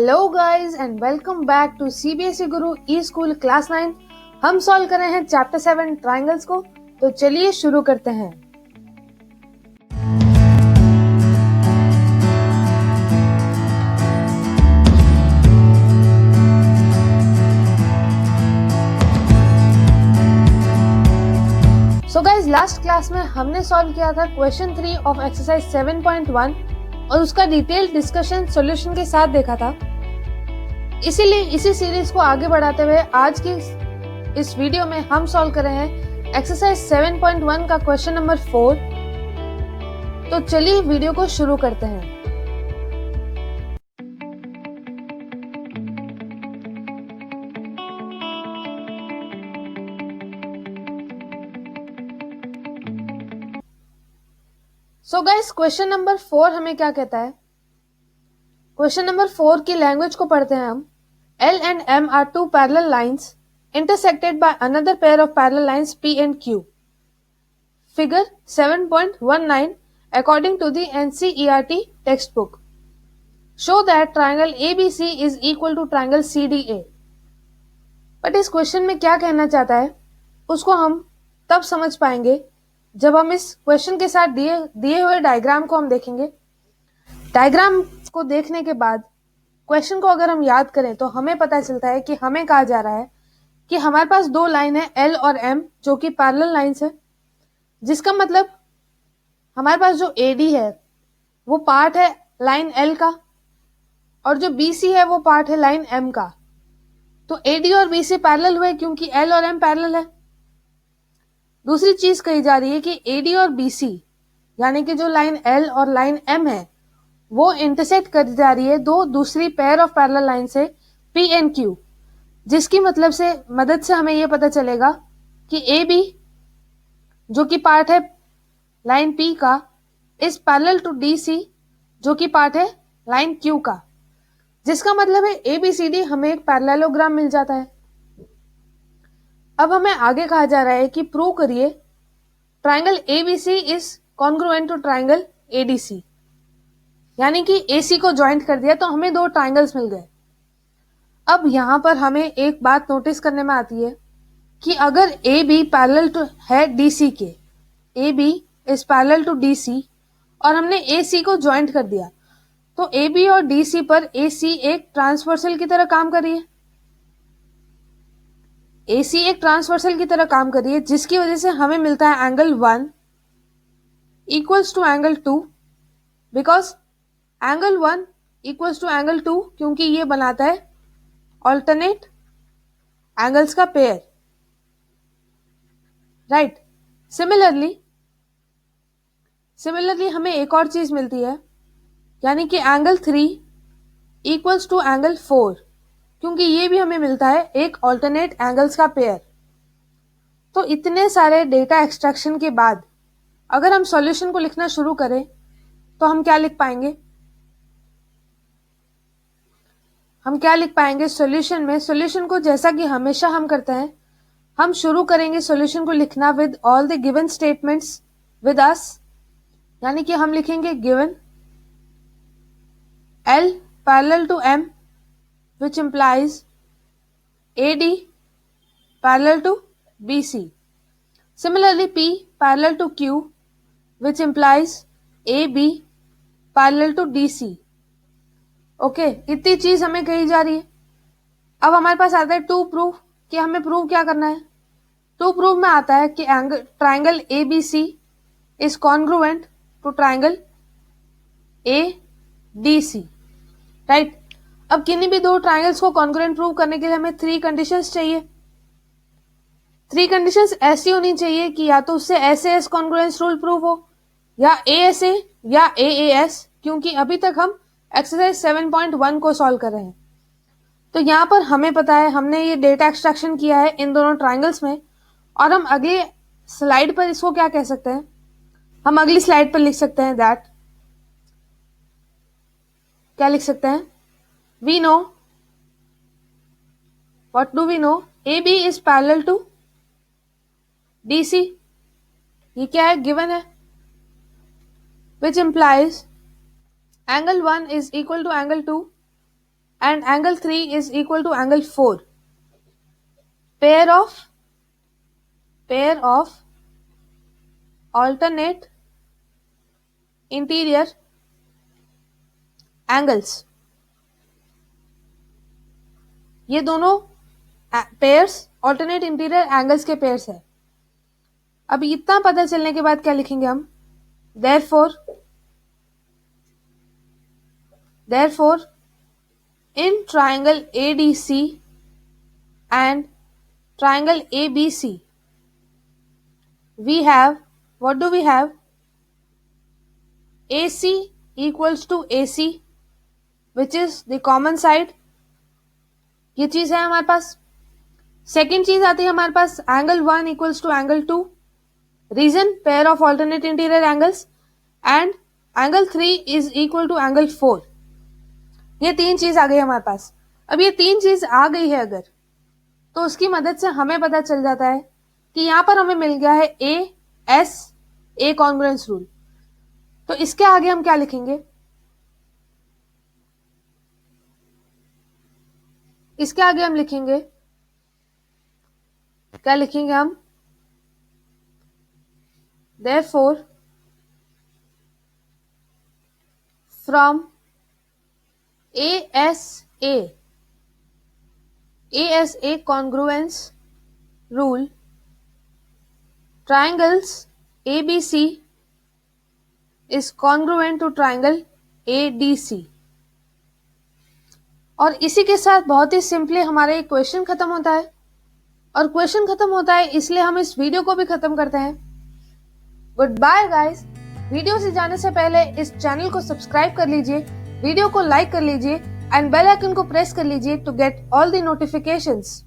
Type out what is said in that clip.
Hello guys and welcome back to CBSE Guru e school class 9। हम solve कर रहे हैं चैप्टर 7 ट्रायंगल्स को। तो चलिए शुरू करते हैं। सो गाइस, लास्ट क्लास में हमने सॉल्व किया था क्वेश्चन 3 ऑफ एक्सरसाइज 7.1 और उसका डिटेल्ड डिस्कशन सॉल्यूशन के साथ देखा था। इसीलिए इसी सीरीज को आगे बढ़ाते हुए आज की इस वीडियो में हम सॉल्व कर रहे हैं एक्सरसाइज 7.1 का क्वेश्चन नंबर 4। तो चलिए वीडियो को शुरू करते हैं। सो गाइस, क्वेश्चन नंबर 4 हमें क्या कहता है। क्वेश्चन नंबर 4 की लैंग्वेज को पढ़ते हैं हम। L and M are two parallel lines intersected by another pair of parallel lines P and Q. Figure 7.19 according to the NCERT textbook. Show that triangle ABC is equal to triangle CDA. But इस question में क्या कहना चाहता है उसको हम तब समझ पाएंगे जब हम इस क्वेश्चन के साथ दिए हुए डायग्राम को हम देखेंगे। डायग्राम को देखने के बाद क्वेश्चन को अगर हम याद करें तो हमें पता चलता है कि हमें कहा जा रहा है कि हमारे पास दो लाइन है L और M जो कि पैरेलल लाइंस है, जिसका मतलब हमारे पास जो AD है वो पार्ट है लाइन L का और जो BC है वो पार्ट है लाइन M का। तो AD और BC पैरेलल हुए क्योंकि L और M पैरेलल है। दूसरी चीज कही जा रही है कि AD और BC यानी कि जो लाइन L और लाइन M है वो इंटरसेक्ट कर जा रही है दो दूसरी पेयर ऑफ पैरेलल लाइन से P एंड Q, जिसकी मदद से हमें यह पता चलेगा कि AB जो कि पार्ट है लाइन P का इज पैरेलल टू DC जो कि पार्ट है लाइन Q का, जिसका मतलब है ABCD हमें एक पैरेललोग्राम मिल जाता है। अब हमें आगे कहा जा रहा है कि प्रूव करिए triangle ABC is congruent to triangle ADC, यानी कि AC को ज्वाइंट कर दिया तो हमें दो ट्राइंगल्स मिल गए। अब यहां पर हमें एक बात नोटिस करने में आती है कि अगर AB पैरेलल टू है DC के, AB is parallel to DC और हमने AC को ज्वाइंट कर दिया तो AB और DC पर AC एक ट्रांसवर्सल की तरह काम कर रही है। AC एक ट्रांसवर्सल की तरह काम कर रही है जिसकी वजह से हमें मिलता है angle 1 equals to angle 2, because angle 1 equals to angle 2 क्योंकि ये बनाता है ऑल्टरनेट एंगल्स का पेयर, राइट। सिमिलरली हमें एक और चीज मिलती है, यानी कि एंगल 3 इक्वल्स टू एंगल 4 क्योंकि ये भी हमें मिलता है एक ऑल्टरनेट एंगल्स का पेयर। तो इतने सारे डेटा एक्सट्रैक्शन के बाद अगर हम सॉल्यूशन को लिखना शुरू करें तो हम क्या लिख पाएंगे सॉल्यूशन में। सॉल्यूशन को जैसा कि हमेशा हम करते हैं, हम शुरू करेंगे सॉल्यूशन को लिखना with all the given statements with us, यानी कि हम लिखेंगे given L parallel to M which implies AD parallel to BC. Similarly, P parallel to Q which implies AB parallel to DC. Okay, इतनी चीज हमें कही जा रही है। अब हमारे पास आता है टू प्रूफ कि हमें प्रूव क्या करना है। टू प्रूफ में आता है कि triangle ABC is congruent to triangle ADC, right. अब किन्हीं भी दो ट्राइंगल्स को कॉन्ग्रुएंट प्रूव करने के लिए हमें 3 कंडीशंस चाहिए। 3 कंडीशंस ऐसी होनी चाहिए कि या तो उससे SAS कॉन्ग्रुएंस रूल प्रूव हो या ASA या AAS, क्योंकि अभी तक हम एक्सरसाइज 7.1 को सॉल्व कर रहे हैं। तो यहाँ पर हमें पता है, हमने ये डेटा एक्सट्रैक्शन किया है इन दोनों ट्राइंगल्स में और हम अगली स्लाइड पर इसको क्या कह सकते हैं, हम अगली स्लाइड पर लिख सकते हैं दैट, क्या लिख सकते हैं, we know, what do we know, AB is parallel to DC, ये क्या है, गिवन है, which implies angle 1 is equal to angle 2 and angle 3 is equal to angle 4. Pair of alternate interior angles. ये दोनों पेयर्स ऑल्टरनेट इंटीरियर एंगल्स के pairs है. अब इतना पता चलने के बाद क्या लिखेंगे हम? Therefore in triangle ADC and triangle ABC we have, what do we have? AC equals to AC, which is the common side. ये चीज है हमारे पास. सेकेंड चीज आती है हमारे पास angle 1 equals to angle 2. Reason pair of alternate interior angles. And angle 3 is equal to angle 4. ये तीन चीज आ गई हमारे पास. अब ये तीन चीज आ गई है अगर, तो उसकी मदद से हमें पता चल जाता है कि यहां पर हमें मिल गया है ए कॉन्ग्रुएंस रूल. तो इसके आगे हम क्या लिखेंगे? इसके आगे हम लिखेंगे, क्या लिखेंगे हम? Therefore from ASA congruence rule, triangles ABC is congruent to triangle ADC. और इसी के साथ बहुत ही सिंपली हमारा एक क्वेश्चन खत्म होता है. और क्वेश्चन खत्म होता है इसलिए हम इस वीडियो को भी खत्म करते हैं. Good bye guys. वीडियो से जाने से पहले इस चैनल को सब्सक्राइब कर लीजिए, वीडियो को लाइक कर लीजिए एंड बेल आइकन को प्रेस कर लीजिए to get all the notifications.